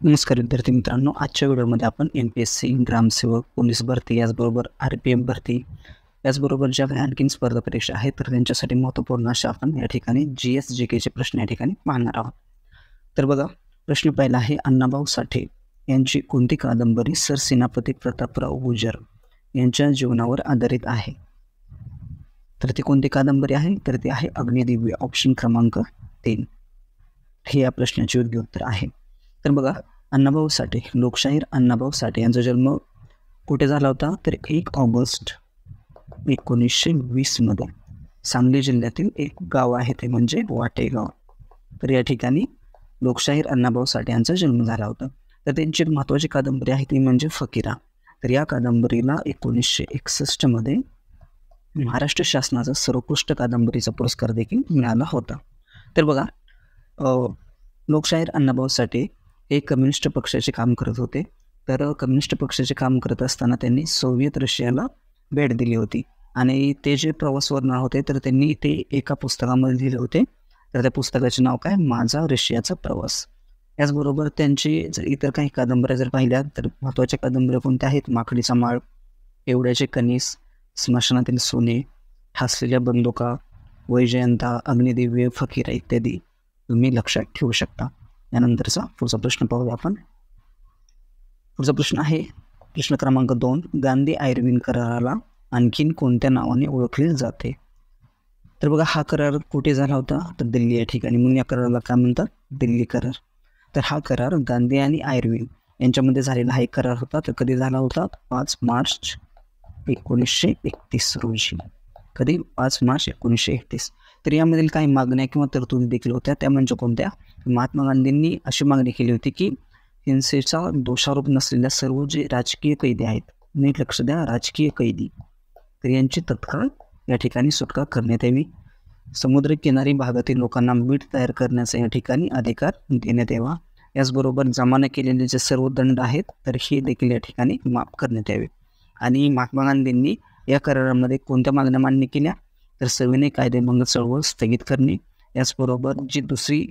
नमस्कार विद्यार्थी मित्रांनो, आजच्या व्हिडिओमध्ये आपण MPSC, ग्रामसेवक, पोलीस भरती, याचबरोबर RPF भरती, याचबरोबर ज्या काही आणखीन स्पर्धा परीक्षा आहेत तर त्यांच्यासाठी महत्त्वपूर्ण अशा आपण या ठिकाणी GS GKचे प्रश्न या ठिकाणी पाहणार आहोत. तर बघा, प्रश्न पहिला आहे, अण्णाभाऊ साठे यांची कोणती कादंबरी सर सेनापती प्रतापराव गुजर यांच्या जीवनावर आधारित आहे? तर ती कोणती कादंबरी आहे? तर ती आहे अग्निदिव्य, ऑप्शन क्रमांक 3 हे या प्रश्नाचे योग्य उत्तर आहे. तर बघा, अण्णाभाऊ साठे, लोकशाहीर अण्णाभाऊ साठे यांचा जन्म कुठे झाला होता? तर 1 ऑगस्ट 1920 मध्ये सांगली जिल्ह्यातील एक गाव आहे, ते म्हणजे वाटेगाव. तर या ठिकाणी लोकशाहीर अण्णाभाऊ साठे यांचा जन्म झाला होता. तर त्यांची महत्त्वाची कादंबरी आहे ती म्हणजे फकीरा. तर या कादंबरीला 1961 मध्ये महाराष्ट्र शासनाचा सर्वोत्कृष्ट कादंबरीचा पुरस्कार देखील मिळाला होता. तर बघा, लोकशाहीर अण्णाभाऊ साठे हे कम्युनिस्ट पक्षाचे काम करत होते. तर कम्युनिस्ट पक्षाचे काम करत असताना त्यांनी सोव्हिएत रशियाला भेट दिली होती आणि ते जे प्रवास वर्णन होते तर त्यांनी ते एका पुस्तकामध्ये लिहिले होते. तर त्या पुस्तकाचे नाव काय? माझा रशियाचा प्रवास. याचबरोबर त्यांची जर इतर काही कादंबऱ्या जर पाहिल्या तर महत्त्वाच्या कादंबऱ्या कोणत्या आहेत? माकडीचा माळ, एवढ्याचे कणीस, स्मशानातील सोने, हसलेल्या बंदुका, वैजयंता, अग्निदिव्य, फकीरा इत्यादी तुम्ही लक्षात ठेवू शकता. यानंतरचा पुढचा प्रश्न पाहूया आपण. पुढचा प्रश्न आहे प्रश्न क्रमांक 2, गांधी आयर्विन कराराला आणखीन कोणत्या नावाने ओळखले जाते? तर बघा, हा करार कुठे झाला होता? तर दिल्ली या ठिकाणी. म्हणून या कराराला काय म्हणतात? दिल्ली करार. तर हा करार गांधी आणि आयर्विन यांच्यामध्ये झालेला हा एक करार होता. तर कधी झाला होता? 5 मार्च 1931 रोजी. कधी? 5 मार्च 1931. तर यामधील काही मागण्या किंवा तरतुदी देखील होत्या. त्या म्हणजे कोणत्या? महात्मा गांधींनी अशी मागणी केली होती की हिंसेचा दोषारोप नसलेल्या सर्व जे राजकीय कैदी आहेत, नीट लक्ष द्या, राजकीय कैदी, तर यांची तत्काळ या ठिकाणी सुटका करण्यात यावी. समुद्रकिनारी भागातील लोकांना मीठ तयार करण्याचा या ठिकाणी अधिकार देण्यात यावा. याचबरोबर जमाना केलेले जे सर्व दंड आहेत तर हे देखील या ठिकाणी माफ करण्यात यावे. आणि महात्मा गांधींनी या करारामध्ये कोणत्या मागण्या मान्य केल्या? तर सविनय कायदेभंग चळवळ स्थगित करणे, याचबरोबर जी दुसरी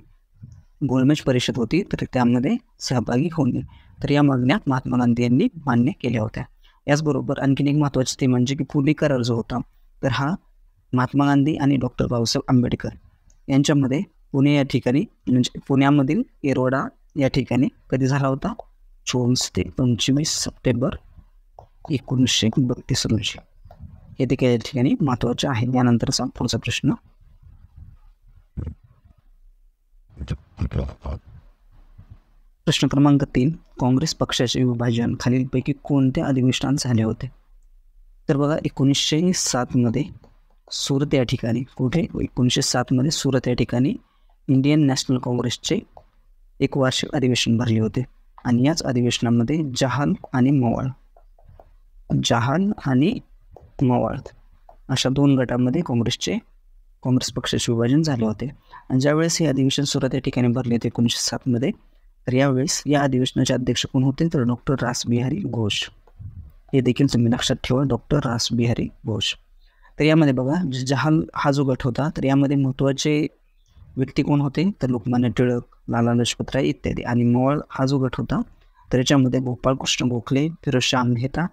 गोलमेज परिषद होती तर त्यामध्ये सहभागी होणे. तर या मागण्या महात्मा गांधी यांनी मान्य केल्या होत्या. याचबरोबर आणखीन एक महत्त्वाची ते म्हणजे की पुणे करार जो होता तर हा महात्मा गांधी आणि डॉक्टर बाबासाहेब आंबेडकर यांच्यामध्ये पुणे या ठिकाणी म्हणजे पुण्यामधील येरवडा या ठिकाणी कधी झाला होता? 24 ते 25 सप्टेंबर 1932 रोजी. हे देखील या ठिकाणी महत्त्वाचे आहे. यानंतरचा पुढचा प्रश्न, प्रश्न क्रमांक 3, काँग्रेस पक्षाचे विभाजन खालीलपैकी कोणत्या अधिवेशनात झाले होते? तर बघा, 1907 मध्ये सुरत या ठिकाणी, कुठे? 1907 मध्ये सुरत या ठिकाणी इंडियन नॅशनल काँग्रेसचे एक वार्षिक अधिवेशन भरले होते. आणि याच अधिवेशनामध्ये जहाल आणि मवाळ अशा 2 गटामध्ये काँग्रेस पक्षाचे विभाजन झाले होते. आणि ज्यावेळेस हे अधिवेशन सुरत या ठिकाणी भरले होते 1907 मध्ये, तर यावेळेस या अधिवेशनाचे अध्यक्ष कोण होते? तर डॉक्टर रासबिहारी घोष. हे देखील तुम्ही लक्षात ठेवा, डॉक्टर रासबिहारी घोष. तर यामध्ये बघा, जहाल हा जो गट होता तर यामध्ये महत्त्वाचे व्यक्ती कोण होते? तर लोकमान्य टिळक, लाला लजपत राय इत्यादी. आणि मवाळ हा जो गट होता तर याच्यामध्ये गोपाळकृष्ण गोखले, फिरोजशाह मेहता,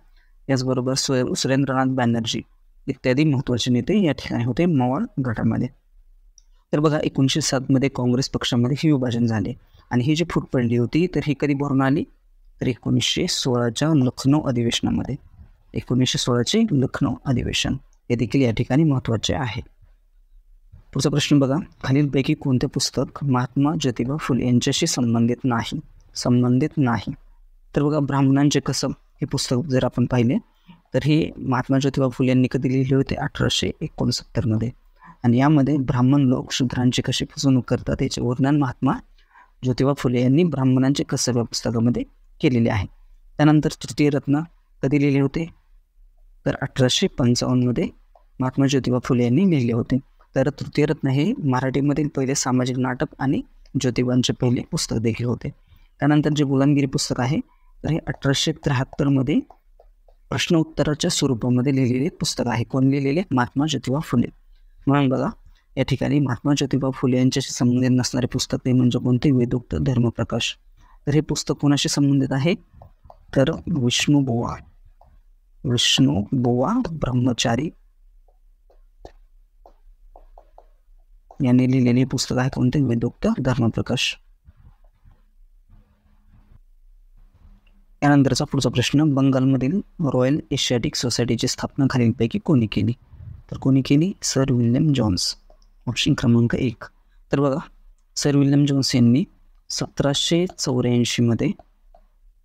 याचबरोबर सुरेंद्रनाथ बॅनर्जी इत्यादी महत्त्वाचे नेते या ठिकाणी होते मवाळ गटामध्ये. तर बघा, 1907 मध्ये काँग्रेस पक्षामध्ये हे विभाजन झाले. आणि ही जी फूट पडली होती तर ही कधी भरून आली? तर 1916च्या लखनौ अधिवेशनामध्ये. 1916चे लखनौ अधिवेशन हे देखील या ठिकाणी महत्त्वाचे आहे. पुढचा प्रश्न बघा, खालीलपैकी कोणते पुस्तक महात्मा ज्योतिबा फुले यांच्याशी संबंधित नाही? तर बघा, ब्राह्मणांचे कसब हे पुस्तक जर आपण पाहिले तर हे महात्मा ज्योतिबा फुले यांनी कधी लिहिले होते? 1869 मध्ये. आणि यामध्ये ब्राह्मण लोक शूद्रांची कशी फसवणूक करतात याचे वर्णन महात्मा ज्योतिबा फुले यांनी ब्राह्मणांचे कसब या पुस्तकामध्ये केलेले आहे. त्यानंतर तृतीय रत्न कधी लिहिले होते? तर 1855 मध्ये महात्मा ज्योतिबा फुले यांनी लिहिले होते. तर तृतीय रत्न हे मराठीमधील पहिले सामाजिक नाटक आणि ज्योतिबांचे पहिले पुस्तक देखील होते. त्यानंतर जे गुलामगिरी पुस्तक आहे तर हे 1873 मध्ये प्रश्न उत्तराच्या स्वरूपामध्ये लिहिलेले पुस्तक आहे. कोण लिहिलेले? महात्मा ज्योतिबा फुले. म्हणून बघा, या ठिकाणी महात्मा ज्योतिबा फुले यांच्याशी संबंधित नसणारे पुस्तक ते म्हणजे कोणते? वेदोक्त धर्मप्रकाश. तर हे पुस्तक कोणाशी संबंधित आहे, तर विष्णुबुवा ब्रह्मचारी यांनी लिहिलेले पुस्तक आहे कोणते, वेदोक्त धर्मप्रकाश. यानंतरचा पुढचा प्रश्न, बंगालमधील रॉयल एशियाटिक सोसायटीची स्थापना खालीलपैकी कोणी केली, तर कोणी केली, सर विल्यम जोन्स. ऑप्शन क्रमांक 1. तर बघा, सर विल्यम जोन्स यांनी 1784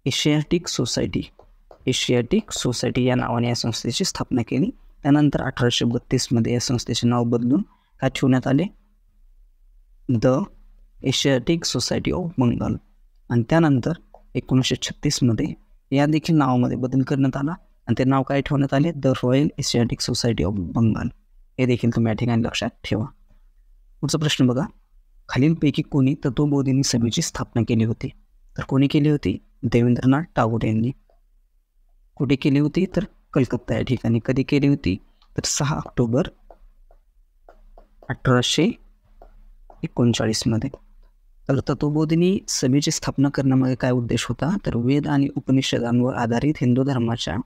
एशियाटिक सोसायटी या नावाने या संस्थेची स्थापना केली. त्यानंतर 1832 या संस्थेचे नाव बदलून काय ठेवण्यात आले, the Asiatic Society of Bengal. आणि त्यानंतर 1936 या देखील नावामध्ये बदल करण्यात आला आणि ते नाव काय ठेवण्यात आले, the Royal Asiatic Society of Bengal. हे देखील तुम्ही या ठिकाणी लक्षात ठेवा. पुढचा प्रश्न बघा, खालीलपैकी कोणी तत्वबोधिनी सभेची स्थापना केली होती, तर कोणी केली होती, देवेंद्रनाथ टागोर यांनी. कुठे केली होती, तर कलकत्ता या ठिकाणी. कधी केली होती, तर 6 ऑक्टोबर 1839. तर तत्वबोधिनी सभेची स्थापना करण्यामागे काय उद्देश होता, तर वेद आणि उपनिषदांवर आधारित हिंदू धर्माच्या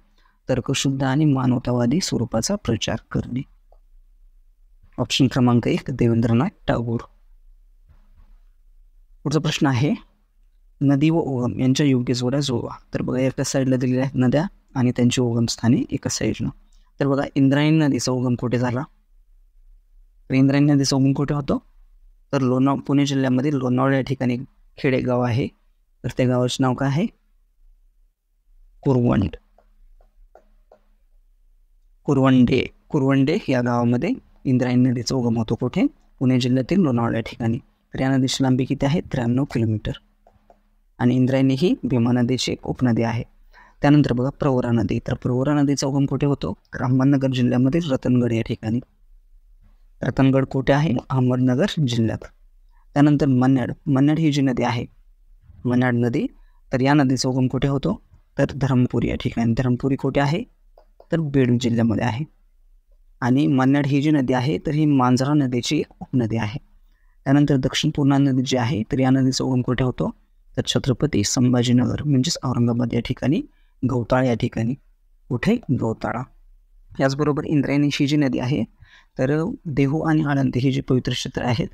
तर्कशुद्ध आणि मानवतावादी स्वरूपाचा प्रचार करणे. ऑप्शन क्रमांक 1 देवेंद्रनाथ टागोर. पुढचा प्रश्न आहे, नदी व उगम यांच्या योग्य जोड्या जुळवा. तर बघा, एका साईडला दिलेल्या आहेत नद्या आणि त्यांची उगमस्थाने एका साईडला. तर बघा, इंद्रायणी नदीचा उगम कुठे झाला, तर इंद्रायणी नदीचा उगम कुठे होतो, तर पुणे जिल्ह्यामध्ये लोणावळा या ठिकाणी खेडेगाव आहे. तर त्या गावाचे नाव काय आहे, कुरवंडे या गावामध्ये इंद्रायणी नदीचा उगम होतो. कुठे, पुणे जिल्ह्यातील लोणावळा या ठिकाणी. तर या नदीची लांबी किती आहे, 93 किलोमीटर. आणि इंद्रायणी ही भीमा नदीची एक उपनदी आहे. त्यानंतर बघा, प्रवरा नदी. तर प्रवरा नदीचा उगम कुठे होतो, तर अहमदनगर जिल्ह्यामध्ये रतनगड या ठिकाणी. रतनगड कुठे आहे, अहमदनगर जिल्ह्यात. त्यानंतर मन्याड ही जी नदी आहे, मन्याड नदी, तर या नदीचा उगम कुठे होतो, तर धरमपुरी या ठिकाणी. धरमपुरी कुठे आहे, तर बीड जिल्ह्यामध्ये आहे. आणि मन्याड ही जी नदी आहे, तर ही मांजरा नदीची उपनदी आहे. त्यानंतर दक्षिण पूर्णा नदी जी आहे, तर या नदीचा उगम कुठे होतो, तर छत्रपती संभाजीनगर म्हणजेच औरंगाबाद या ठिकाणी, गवताळा या ठिकाणी. कुठे, गवताळा. याचबरोबर इंद्रायणी ही जी नदी आहे, तर देहू आणि आळंदी ही जी पवित्र क्षेत्रे आहेत,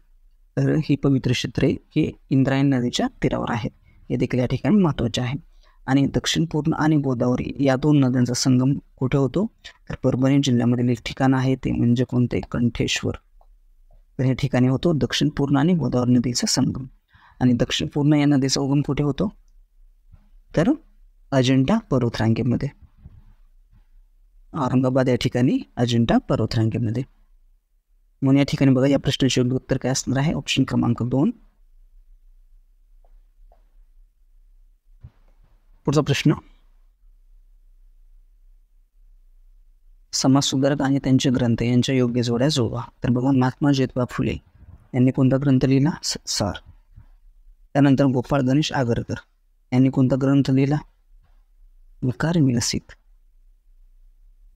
तर ही पवित्र क्षेत्रे ही इंद्रायणी नदीच्या तीरावर आहेत. हे देखील या ठिकाणी महत्त्वाचे आहे. आणि दक्षिण पूर्णा आणि गोदावरी या दोन नद्यांचा संगम कुठे होतो, तर परभणी जिल्ह्यामधील एक ठिकाण आहे, ते म्हणजे कोणते, कंठेश्वर. तर हे ठिकाणी होतो दक्षिण पूर्णा आणि गोदावरी नदीचा संगम. आणि दक्षिण पूर्णा या नदीचा उगम कुठे होतो, तर अजिंठा पर्वतरांगेमध्ये, औरंगाबाद या ठिकाणी अजिंठा पर्वतरांगेमध्ये. म्हणून या ठिकाणी बघा, या प्रश्नाचे योग्य उत्तर काय असणार आहे, ऑप्शन क्रमांक 2. पुढचा प्रश्न, समाजसुधारक आणि त्यांचे ग्रंथ यांच्या योग्य जोड्या जुळवा. तर बघा, महात्मा ज्योतिबा फुले यांनी कोणता ग्रंथ लिहिला, संसार. त्यानंतर गोपाळ गणेश आगरकर यांनी कोणता ग्रंथ लिहिला, विकार विकसित.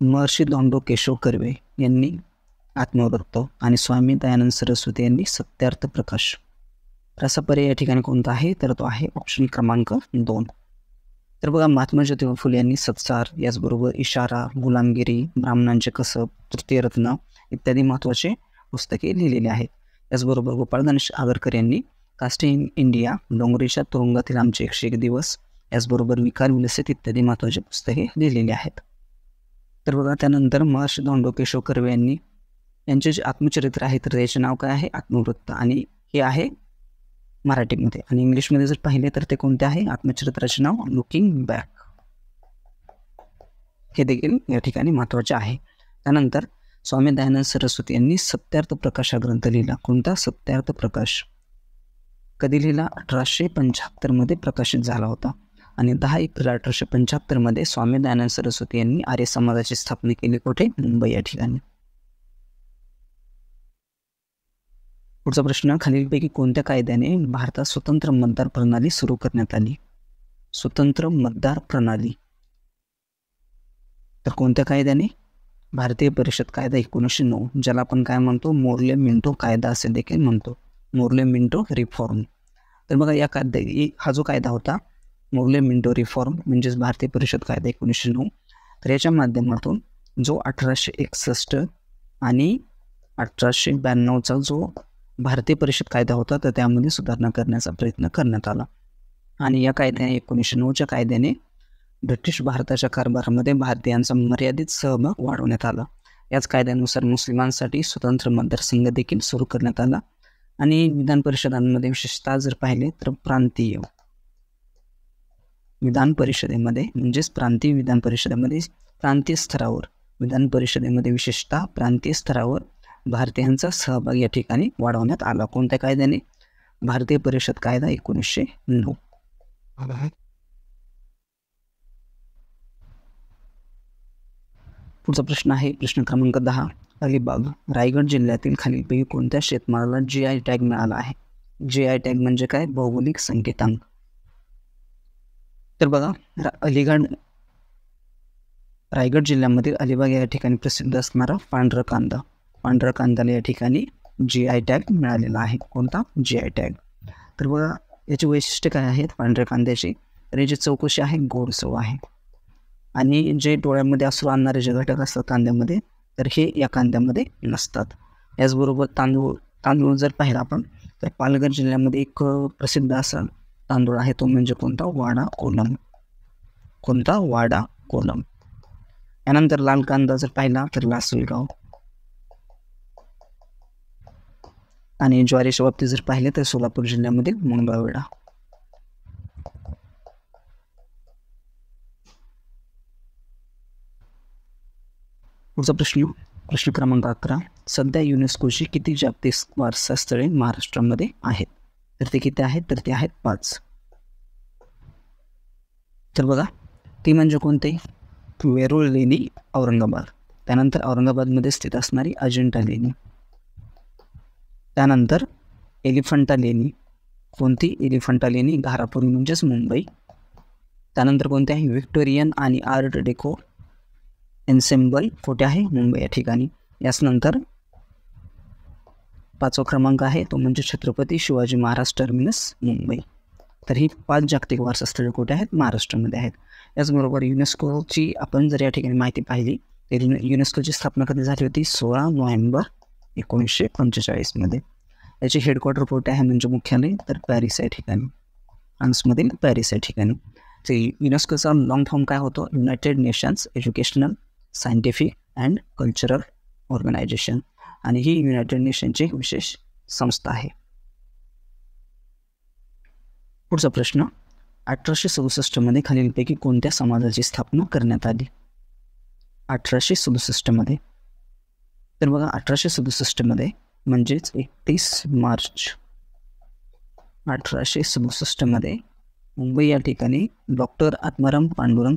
महर्षी धोंडो केशव कर्वे यांनी आत्मवृत्त. आणि स्वामी दयानंद सरस्वती यांनी सत्यार्थ प्रकाश. तर असा पर्याय या ठिकाणी कोणता आहे, तर तो आहे ऑप्शन क्रमांक 2. तर बघा, महात्मा ज्योतिबा फुले यांनी सत्सार, याचबरोबर इशारा, गुलामगिरी, ब्राह्मणांचे कसब, तृतीयरत्न इत्यादी महत्त्वाचे पुस्तके लिहिलेली आहेत. त्याचबरोबर गोपाळ गणेश आगरकर यांनी कास्ट इन इंडिया, डोंगरीच्या तुरुंगातील आमचे 101 दिवस, याचबरोबर विकार विकसित इत्यादी महत्त्वाचे पुस्तके लिहिलेली आहेत. तर बघा, त्यानंतर महर्षी धोंडो केशव कर्वे यांनी यांचे जे आत्मचरित्र आहे, तर त्याचे नाव काय आहे, आत्मवृत्त. आणि हे आहे मराठीमध्ये. आणि इंग्लिशमध्ये जर पाहिले तर ते कोणते आहे, आत्मचरित्राचे नाव लुकिंग बॅक. हे देखील या ठिकाणी महत्त्वाचे आहे. त्यानंतर स्वामी दयानंद सरस्वती यांनी सत्यार्थ प्रकाश हा ग्रंथ लिहिला. कोणता, सत्यार्थ प्रकाश. कधी लिहिला, 1875 प्रकाशित झाला होता. आणि 10 एप्रिल 1875 स्वामी दयानंद सरस्वती यांनी आर्य समाजाची स्थापना केली. कुठे, मुंबई या ठिकाणी. पुढचा प्रश्न, खालीलपैकी कोणत्या कायद्याने भारतात स्वतंत्र मतदार प्रणाली सुरू करण्यात आली, स्वतंत्र मतदार प्रणाली. तर कोणत्या कायद्याने, भारतीय परिषद कायदा 1909, ज्याला आपण काय म्हणतो, मोर्ले मिंटो कायदा असे देखील म्हणतो, मोर्ले मिंटो रिफॉर्म. तर बघा या हा जो कायदा होता मोगले मिंटो रिफॉर्म म्हणजेच भारतीय परिषद कायदा 1909, तर याच्या माध्यमातून जो 1861 आणि 1892चा जो भारतीय परिषद कायदा होता तर त्यामध्ये सुधारणा करण्याचा प्रयत्न करण्यात आला. आणि या कायद्याने 1909च्या कायद्याने ब्रिटिश भारताच्या कारभारामध्ये भारतीयांचा मर्यादित सहभाग वाढवण्यात आला. याच कायद्यानुसार मुस्लिमांसाठी स्वतंत्र मतदारसंघ देखील सुरू करण्यात आला. आणि विधान परिषदांमध्ये विशेषतः जर पाहिले तर प्रांतीय विधान परिषदेमध्ये म्हणजेच प्रांतीय विधान परिषदेमध्ये प्रांतीय स्तरावर विधान परिषदेमध्ये विशेषतः प्रांतीय स्तरावर भारतीयांचा सहभाग या ठिकाणी वाढवण्यात आला. कोणत्या कायद्याने? भारतीय परिषद कायदा 1909. पुढचा प्रश्न आहे प्रश्न क्रमांक 10. अलिबाग रायगड जिल्ह्यातील खालीलपैकी कोणत्या शेतमालाला GI टॅग मिळाला आहे? GI टॅग म्हणजे काय? भौगोलिक संकेतांक. तर बघा रायगड जिल्ह्यामधील अलिबाग या ठिकाणी प्रसिद्ध असणारा पांढरा कांद्याला या ठिकाणी GI टॅग मिळालेला आहे. कोणता? GI tag. तर बघा याची वैशिष्ट्य काय आहेत पांढऱ्या कांद्याची? तर याची चव कशी आहे? गोड चव आहे. आणि जे डोळ्यामध्ये अश्रू आणणारे जे घटक असतात कांद्यामध्ये तर हे या कांद्यामध्ये नसतात. याचबरोबर तांदूळ जर पाहिला आपण तर पालघर जिल्ह्यामध्ये एक प्रसिद्ध असा तांदूळ आहे तो म्हणजे कोणता? वाडा कोलम. यानंतर लाल कांदा जर पाहिला तर लासलगाव. आणि ज्वारीच्या बाबतीत जर पाहिले तर सोलापूर जिल्ह्यामधील मंगळवेढा. पुढचा प्रश्न क्रमांक 11. सध्या युनेस्कोची किती जागतिक वारसा स्थळे महाराष्ट्रामध्ये आहेत? तर ते किती आहेत? तर ते आहेत 5. तर बघा ती म्हणजे कोणते? वेरूळ लेणी औरंगाबाद. त्यानंतर औरंगाबादमध्ये स्थित असणारी अजिंठा लेणी. त्यानंतर एलिफंटा लेणी. कोणती? एलिफंटा लेणी घारापुरी म्हणजेच मुंबई. त्यानंतर कोणते आहे? व्हिक्टोरियन आणि आर्ट डेको एन्सेम्बल कुठे आहे? मुंबई या ठिकाणी. याचनंतर 5वा क्रमांक आहे तो म्हणजे छत्रपती शिवाजी महाराज टर्मिनस मुंबई. तर ही 5 जागतिक वारसा स्थळे कुठे आहेत? महाराष्ट्रामध्ये आहेत. याचबरोबर युनेस्कोची आपण जर या ठिकाणी माहिती पाहिली तर युनेस्कोची स्थापना कधी झाली होती? 16 नोव्हेंबर 1945 मध्ये. याचे हेडक्वार्टर कुठे आहे म्हणजे मुख्यालय? तर पॅरिस या ठिकाणी, फ्रान्समधील पॅरिस या ठिकाणी. तर युनेस्कोचा लॉंग फॉर्म काय होतो? United Nations Educational Scientific and Cultural Organisation. आणि ही युनायटेड नेशनची विशेष संस्था आहे. पुढचा प्रश्न. 1867 मध्ये खालीलपैकी कोणत्या समाजाची स्थापना करण्यात आली? 1867 मध्ये. तर बघा 1867 मध्ये म्हणजेच 31 मार्च 1867 मध्ये मुंबई या ठिकाणी डॉक्टर आत्माराम पांडुरंग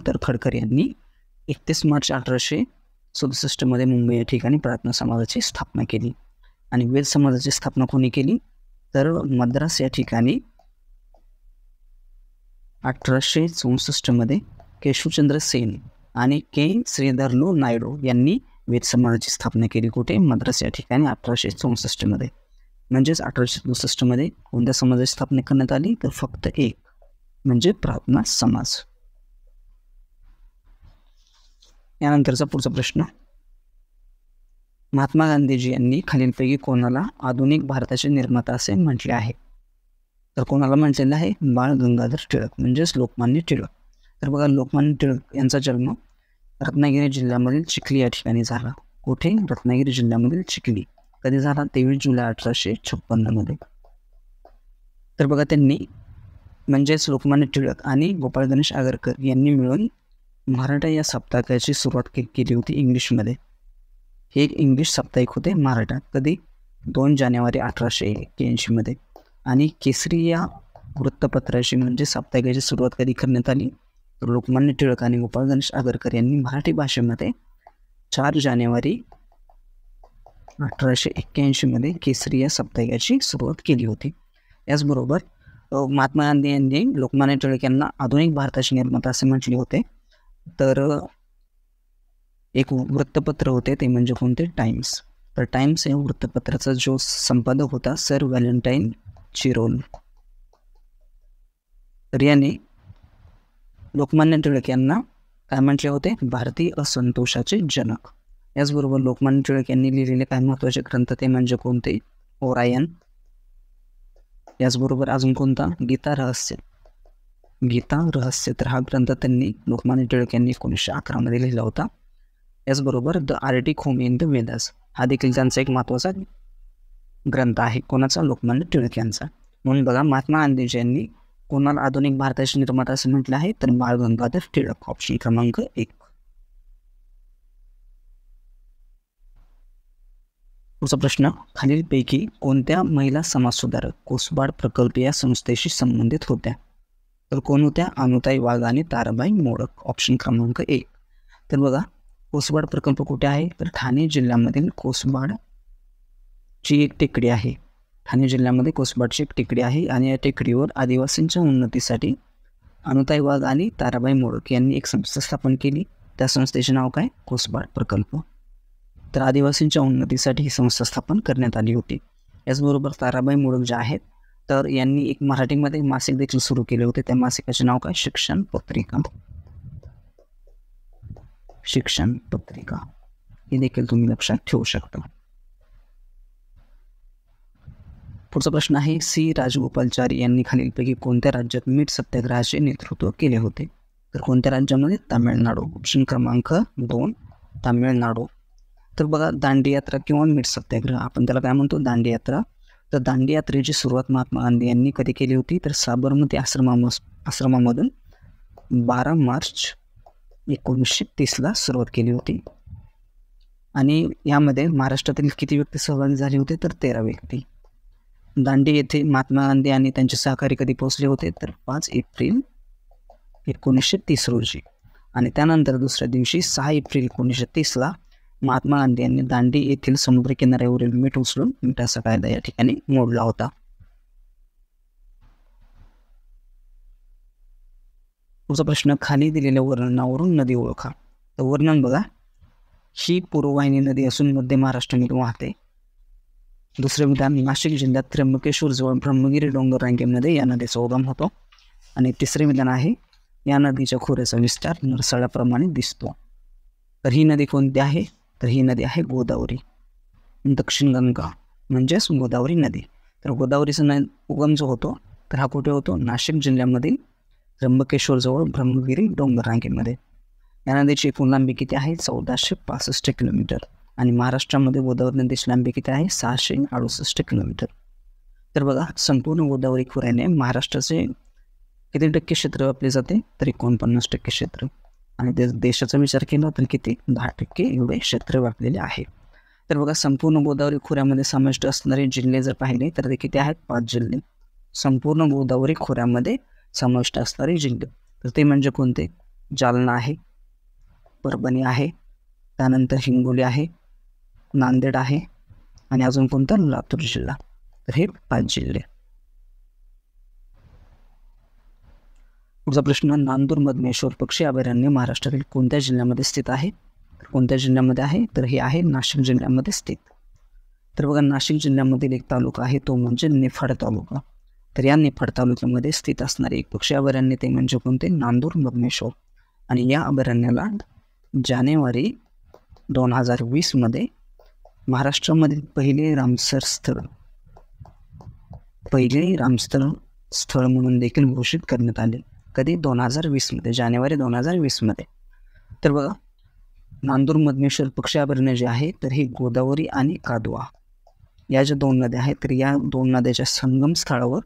तरखडकर यांनी 31 मार्च 1867 मध्ये मुंबई या ठिकाणी प्रार्थना समाजाची स्थापना केली. आणि वेद समाजाची स्थापना कोणी केली? तर मद्रास या ठिकाणी 1864 मध्ये केशवचंद्र सेन आणि के श्रीधरलू नायडू यांनी वेद समाजाची स्थापना केली. कुठे? मद्रास या ठिकाणी 1864 मध्ये. म्हणजेच 1864 मध्ये कोणत्या समाजाची स्थापना करण्यात आली? तर फक्त एक म्हणजे प्रार्थना समाज. यानंतरचा पुढचा प्रश्न. महात्मा गांधीजी यांनी खालीलपैकी कोणाला आधुनिक भारताचे निर्माता असे म्हटले आहे? तर कोणाला म्हटलेलं आहे? बाळ गंगाधर टिळक म्हणजेच लोकमान्य टिळक. तर बघा लोकमान्य टिळक यांचा जन्म रत्नागिरी जिल्ह्यामधील चिखली या ठिकाणी झाला. कुठे? रत्नागिरी जिल्ह्यामधील चिखली. कधी झाला? 23 जुलै 1856 मध्ये. तर बघा त्यांनी म्हणजेच लोकमान्य टिळक आणि गोपाळ गणेश आगरकर यांनी मिळून मराठा या साप्ताहिकाची सुरुवात केली होती इंग्लिशमध्ये. हे एक इंग्लिश साप्ताहिक होते मराठा. कधी? 2 जानेवारी 1881 मध्ये. आणि केसरी या वृत्तपत्राची म्हणजे साप्ताहिकाची सुरुवात कधी करण्यात आली? तर लोकमान्य टिळक आणि गोपाळ गणेश आगरकर यांनी मराठी भाषेमध्ये 4 जानेवारी 1881 मध्ये केसरी या साप्ताहिकाची सुरुवात केली होती. याचबरोबर महात्मा गांधी यांनी लोकमान्य टिळक यांना आधुनिक भारताचे निर्माता असे म्हटले होते. तर एक वृत्तपत्र होते ते म्हणजे कोणते? टाइम्स. तर टाइम्स या वृत्तपत्राचा जो संपादक होता सर व्हॅलेंटाईन चिरोल. तर याने लोकमान्य टिळक यांना काय म्हटले होते? भारतीय असंतोषाचे जनक. याचबरोबर लोकमान्य टिळक यांनी लिहिलेले काही महत्त्वाचे ग्रंथ ते म्हणजे कोणते? ओरायन. याचबरोबर अजून कोणता? गीता रहस्य. गीता रहस्य, तर हा ग्रंथ त्यांनी लोकमान्य टिळक यांनी 1911 मध्ये लिहिला होता. याचबरोबर the Arctic home in the Vedas हा देखील त्यांचा एक महत्त्वाचा ग्रंथ आहे. कोणाचा? लोकमान्य टिळक यांचा. म्हणून बघा, महात्मा गांधीजी यांनी कोणाला आधुनिक भारताचे निर्माता असं म्हटलं आहे? तर बाळ गंगाधर टिळक. ऑप्शन क्रमांक 1. पुढचा प्रश्न, खालीलपैकी कोणत्या महिला समाजसुधारक कोसबाड प्रकल्प या संस्थेशी संबंधित होत्या? तर कोण होत्या? अनुताई वाघ आणि ताराबाई मोडक. ऑप्शन क्रमांक 1. तर बघा, कोसबाड प्रकल्प कुठे आहे? तर ठाणे जिल्ह्यामधील कोसबाडची एक टेकडी आहे. ठाणे जिल्ह्यामध्ये कोसबाडची एक टेकडी आहे आणि या टेकडीवर आदिवासींच्या उन्नतीसाठी अनुताई वाघ आणि ताराबाई मोडक यांनी एक संस्था स्थापन केली. त्या संस्थेचे नाव काय? कोसबाड प्रकल्प. तर आदिवासींच्या उन्नतीसाठी ही संस्था स्थापन करण्यात आली होती. याचबरोबर ताराबाई मोडक ज्या आहेत तर यांनी एक मराठीमध्ये मासिक देखील सुरू केले होते. त्या मासिकाचे नाव काय? शिक्षण पत्रिका. शिक्षण पत्रिका हे देखील तुम्ही लक्षात ठेवू शकता. पुढचा प्रश्न आहे, सी राजगोपालचारी यांनी खालीलपैकी कोणत्या राज्यात मीठ सत्याग्रहाचे नेतृत्व केले होते? तर कोणत्या राज्यामध्ये? तामिळनाडू. ऑप्शन क्रमांक 2 तामिळनाडू. तर बघा, दांडी यात्रा किंवा मीठ सत्याग्रह आपण त्याला काय म्हणतो? दांडी यात्रा. तर दांडी यात्रेची सुरुवात महात्मा गांधी यांनी कधी केली होती? तर साबरमती आश्रमामधून 12 मार्च 1930 सुरुवात केली होती. आणि यामध्ये महाराष्ट्रातील किती व्यक्ती सहभागी झाले होते? तर 13 व्यक्ती. दांडी येथे महात्मा गांधी आणि त्यांचे सहकारी कधी पोहोचले होते? तर 5 एप्रिल 1930 रोजी. आणि त्यानंतर दुसऱ्या दिवशी 6 एप्रिल 1930 महात्मा गांधी यांनी दांडी येथील समुद्र किनाऱ्यावरील मीठ उचलून मिठाचा कायदा या ठिकाणी मोडला होता. पुढचा प्रश्न, खाली दिलेल्या वर्णनावरून नदी ओळखा. तर वर्णन बघा, ही पूर्ववाहिनी नदी असून मध्य महाराष्ट्रामध्ये वाहते. दुसरे विधान, नाशिक जिल्ह्यात त्र्यंबकेश्वर जवळ ब्रह्मगिरी डोंगर रांगेमध्ये या नदीचा उगम होतो. आणि तिसरे विधान आहे, या नदीच्या खोऱ्याचा विस्तार नरसाळ्याप्रमाणे दिसतो. तर ही नदी कोणती आहे? तर ही नदी आहे गोदावरी. दक्षिण गंगा म्हणजेच गोदावरी नदी. तर गोदावरीचा उगम जो होतो तर हा कुठे होतो? नाशिक जिल्ह्यामधील त्र्यंबकेश्वर जवळ ब्रह्मगिरी डोंगर रांगेमध्ये. या नदीची एकूण लांबी किती आहे? 1465 किलोमीटर. आणि महाराष्ट्रामध्ये गोदावरी नदीची लांबी किती आहे? 668 किलोमीटर. तर बघा, संपूर्ण गोदावरी खोऱ्याने महाराष्ट्राचे किती टक्के क्षेत्र व्यापले जाते? तर 49% क्षेत्र. आणि देशाचा विचार केला तर किती? 10% एवढे क्षेत्र व्यापलेले आहे. तर बघा, संपूर्ण गोदावरी खोऱ्यामध्ये समाविष्ट असणारे जिल्हे जर पाहिले तर ते किती आहेत? 5 जिल्हे. संपूर्ण गोदावरी खोऱ्यामध्ये समाविष्ट असणारे जिल्हे तर ते म्हणजे कोणते? जालना आहे, परभणी आहे, त्यानंतर हिंगोली आहे, नांदेड आहे आणि अजून कोणता? लातूर जिल्हा. तर हे 5 जिल्हे. पुढचा प्रश्न, नांदूर मधमेश्वर पक्षी अभयारण्य महाराष्ट्रातील कोणत्या जिल्ह्यामध्ये स्थित आहे? कोणत्या जिल्ह्यामध्ये आहे? तर हे आहे नाशिक जिल्ह्यामध्ये स्थित. तर बघा, नाशिक जिल्ह्यामधील एक तालुका आहे तो म्हणजे निफाड तालुका. तर या निफाड तालुक्यामध्ये स्थित असणारे एक पक्षी अभयारण्य ते म्हणजे कोणते? नांदूर मधमेश्वर. आणि या अभयारण्याला जानेवारी 2020 मध्ये महाराष्ट्रामधील पहिले रामसर स्थळ म्हणून देखील घोषित करण्यात आले. कधी? 2020 मध्ये, जानेवारी 2020 मध्ये. तर बघा, नांदूर मधमेश्वर पक्षी अभयारण्य जे आहे तर हे गोदावरी आणि कादवा या ज्या 2 नद्या आहेत तर या 2 नद्याच्या संगम स्थळावर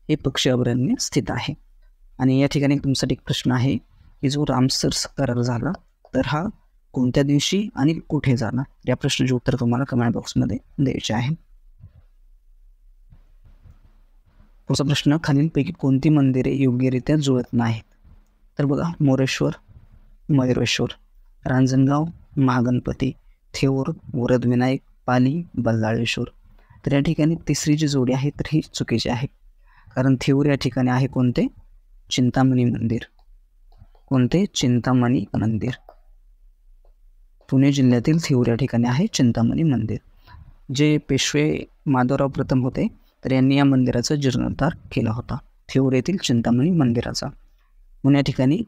हे पक्षी अभयारण्य स्थित आहे. आणि या ठिकाणी तुमच्यासाठी एक प्रश्न आहे की जो रामसर करार झाला तर हा कोणत्या दिवशी आणि कुठे झाला? या प्रश्नाचे उत्तर तुम्हाला कमेंट बॉक्समध्ये द्यायचे आहे. पुढचा प्रश्न, खालीलपैकी कोणती मंदिरे योग्यरित्या जुळत नाहीत? तर बघा, मोरेश्वर, मयुरेश्वर, रांजणगाव, महागणपती, थेऊर, वरदविनायक, पाली, बल्लाळेश्वर. तर या ठिकाणी तिसरी जी जोडी आहे तर ही चुकीची आहे. कारण थेऊर या ठिकाणी आहे कोणते? चिंतामणी मंदिर. कोणते? चिंतामणी मंदिर. पुणे जिल्ह्यातील थेऊर या ठिकाणी आहे चिंतामणी मंदिर. जे पेशवे माधवराव प्रथम होते तर यांनी या मंदिराचा जीर्णोद्धार केला होता, थेऊर येथील चिंतामणी मंदिराचा. म्हणून या ठिकाणी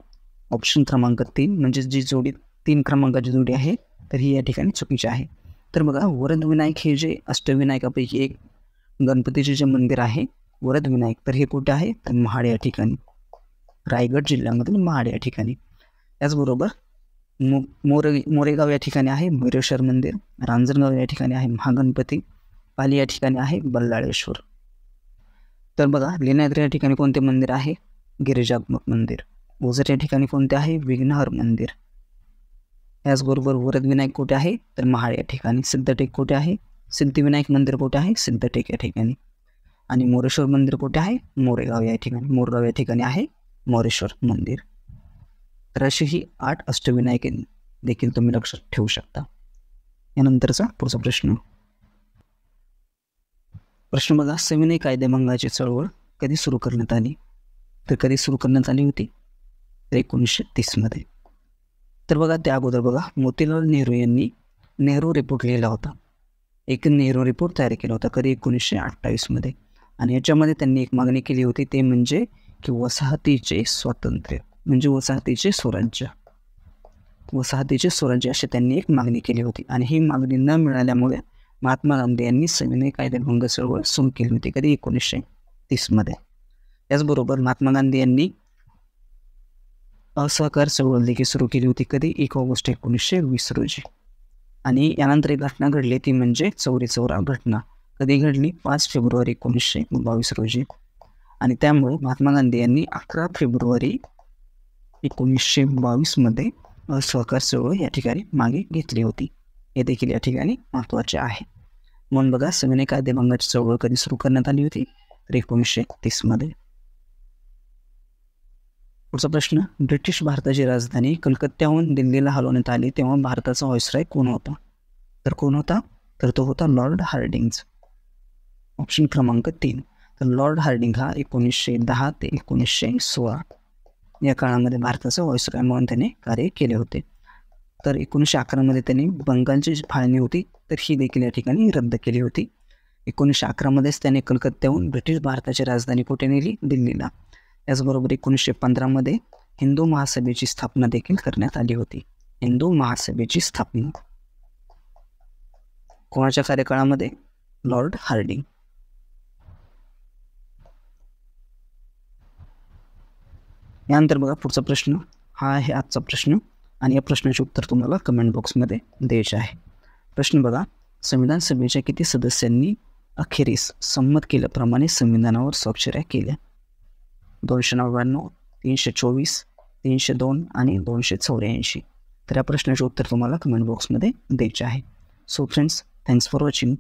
ऑप्शन क्रमांक 3 म्हणजे जी जोडी 3 क्रमांकाची जोडी आहे तर ही या ठिकाणी चुकीची आहे. तर बघा, वरदविनायक हे जे अष्टविनायकापैकी एक गणपतीचे जे मंदिर आहे वरदविनायक, तर हे कुठे आहे तर महाड या ठिकाणी, रायगड जिल्ह्यामधील महाड या ठिकाणी. त्याचबरोबर मोरेगाव या ठिकाणी आहे भैरवेश्वर मंदिर, रांजणगाव या ठिकाणी आहे महागणपती, पाली या ठिकाणी आहे बल्लाळेश्वर. तर बघा, लेण्याद्री या ठिकाणी कोणते मंदिर आहे गिरिजात्मक मंदिर, ओझर या ठिकाणी कोणते आहे विघ्नहर मंदिर. याचबरोबर वरदविनायक कुठे आहे तर महाड या ठिकाणी, सिद्धटेक कुठे आहे सिद्धिविनायक मंदिर कुठे आहे सिद्धटेक या ठिकाणी, आणि मोरेश्वर मंदिर कुठे आहे मोरेगाव या ठिकाणी, मोरगाव या ठिकाणी आहे मोरेश्वर मंदिर. तर अशी ही 8 अष्टविनायके देखील तुम्ही लक्षात ठेवू शकता. यानंतरचा पुढचा प्रश्न बघा, सविनय कायदेभंगाची चळवळ कधी सुरू करण्यात आली, तर कधी सुरू करण्यात आली होती तर 1930 मध्ये. तर बघा, त्या अगोदर बघा मोतीलाल नेहरू यांनी नेहरू रिपोर्ट लिहिला होता, एक नेहरू रिपोर्ट तयार केला होता कधी 1928 मध्ये. आणि याच्यामध्ये त्यांनी एक मागणी केली होती, ते म्हणजे की वसाहतीचे स्वातंत्र्य म्हणजे वसाहतीचे स्वराज्य, वसाहतीचे स्वराज्य अशी त्यांनी एक मागणी केली होती. आणि ही मागणी न मिळाल्यामुळे महात्मा गांधी यांनी सविनय कायदेभंग चळवळ सुरू केली होती कधी 1930 मध्ये. त्याचबरोबर महात्मा गांधी यांनी असहकार चळवळ देखील सुरू केली होती कधी 1 ऑगस्ट 1920 रोजी. आणि यानंतर एक घटना घडली ती म्हणजे चौरी चौरा घटना, कधी घडली 5 फेब्रुवारी 1922 रोजी. आणि त्यामुळे महात्मा गांधी यांनी 11 फेब्रुवारी 1922 मध्ये असहकार चळवळ या ठिकाणी मागे घेतली होती. हे देखील या ठिकाणी महत्त्वाचे आहे. म्हणून बघा, सविनय कायदेभंगाची चळवळ कधी सुरू करण्यात आली होती तर 1930 मध्ये. पुढचा प्रश्न, ब्रिटिश भारताची राजधानी कलकत्त्याहून दिल्लीला हलवण्यात आली तेव्हा भारताचा व्हाईसरॉय कोण होता, तर कोण होता तर तो होता लॉर्ड हार्डिंग्ज. ऑप्शन क्रमांक 3. तर लॉर्ड हार्डिंग हा 1910 ते 1916 या काळामध्ये भारताचा व्हाईसरॉय म्हणून त्याने कार्य केले होते. तर 1911 मध्ये त्यांनी बंगालची जी फाळणी होती तर ही देखील या ठिकाणी रद्द केली होती. 1911 मध्येच त्याने कलकत्त्याहून ब्रिटिश भारताची राजधानी कुठे नेली दिल्लीला. त्याचबरोबर 1915 मध्ये हिंदू महासभेची स्थापना देखील करण्यात आली होती. हिंदू महासभेची स्थापना कोणाच्या कार्यकाळामध्ये, लॉर्ड हार्डिंग. यानंतर बघा पुढचा प्रश्न, हा आहे आजचा प्रश्न आणि या प्रश्नाचे उत्तर तुम्हाला कमेंट बॉक्समध्ये द्यायचे आहे. प्रश्न बघा, संविधान सभेच्या किती सदस्यांनी अखेरीस संमत केल्याप्रमाणे संविधानावर स्वाक्षऱ्या केल्या, 299, 324, 302 आणि 284. तर या प्रश्नाचे उत्तर तुम्हाला कमेंट बॉक्समध्ये द्यायचे आहे. So friends, thanks for watching.